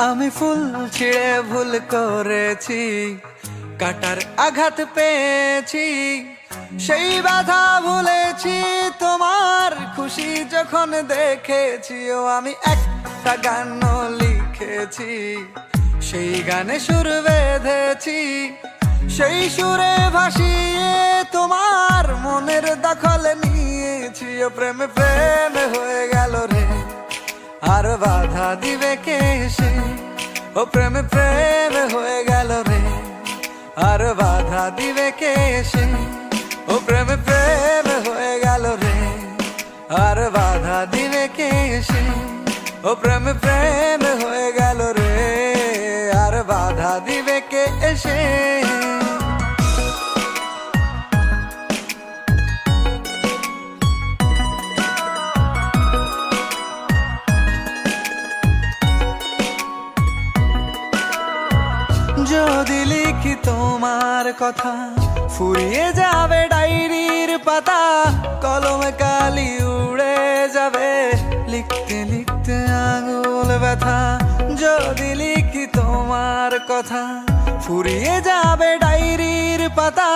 আমি ফুল ছিঁড়ে ভুল করেছি, কাটার আঘাত পেয়েছি, সেই ব্যথা ভুলেছি তোমার খুশি যখন দেখেছি। ও আমি একটা গান লিখেছি, সেই গানে সুর বেঁধেছি, সেই সুরে ভাসিয়ে তোমার মনের দখল নিয়েছি। ও প্রেমে প্রেমে হয়ে গেল রে, আর বাধা দিবে কে এসে। ও প্রেমে প্রেমে হয়ে গেল রে, আর বাধা দিবে কে এসে। ও প্রেমে প্রেমে হয়ে গেল রে, আর বাধা দিবে কে এসে। ও প্রেমে প্রেমে হয়ে গেল রে, আর বাধা দিবে কে এসে। যদি লিখি তোমার কথা, ফুরিয়ে যাবে ডায়েরির পাতা, কলমে কালি উড়ে যাবে, লিখতে লিখতে আঙুল ব্যথা। যদি লিখি তোমার কথা, ফুরিয়ে যাবে ডায়েরির পাতা,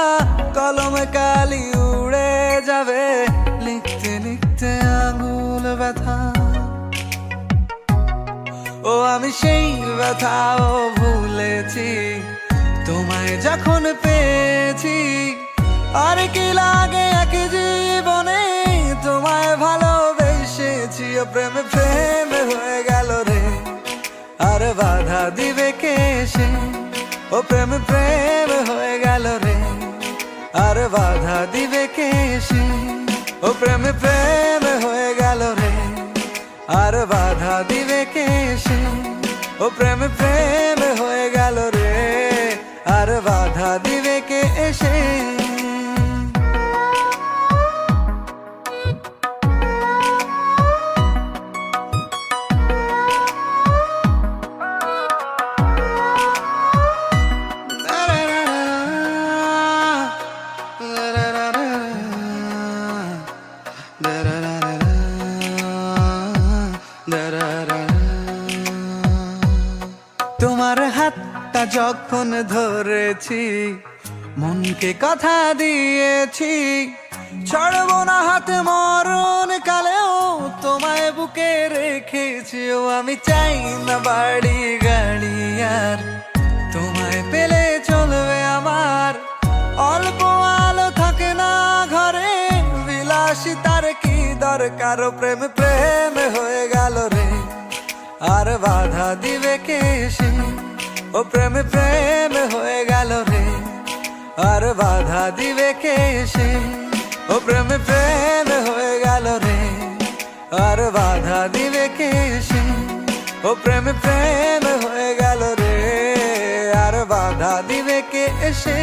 কলমে কালি উড়ে যাবে, লিখতে লিখতে আঙুল ব্যথা। ও আমি সেই ব্যথাও ভুলেছি, তোমায় যখন পেয়েছি। আর কি লাগে এক জীবনে, তোমায় ভালোবেসেছি। ও প্রেমে প্রেমে হয়ে গেল রে, আর বাধা দিবে কে এসে। ও প্রেমে প্রেমে হয়ে গেল রে, আর বাধা দিবে কে এসে। ও প্রেমে প্রেমে হয়ে গেল রে, আর বাধা দিবে কে এসে। ও প্রেমে প্রেমে হয়ে গেল রে, আর বাধা দিবে কে এসে। তোমার হাতটা যখন ধরেছি, মনকে কথা দিয়েছি, ছাড়বো না হাত মরণ কালেও, তোমায় বুকে রেখেছি। ও আমি চাই না বাড়ি গাড়ি আর, তোমায় পেলে চলবে আমার। অল্প আলো থাকে না ঘরে, বিলাসিতার কি দরকার। ও প্রেমে প্রেমে হয়ে গেল রে, আর বাধা দিবে কে এসে। ও প্রেমে প্রেমে হয়ে গেল রে, আর বাধা দিবে কে এসে। ও প্রেমে প্রেমে হয়ে গেল রে, আর বাধা দিবে কে এসে। ও প্রেমে প্রেমে হয়ে গেল রে, আর বাধা দিবে কে এসে।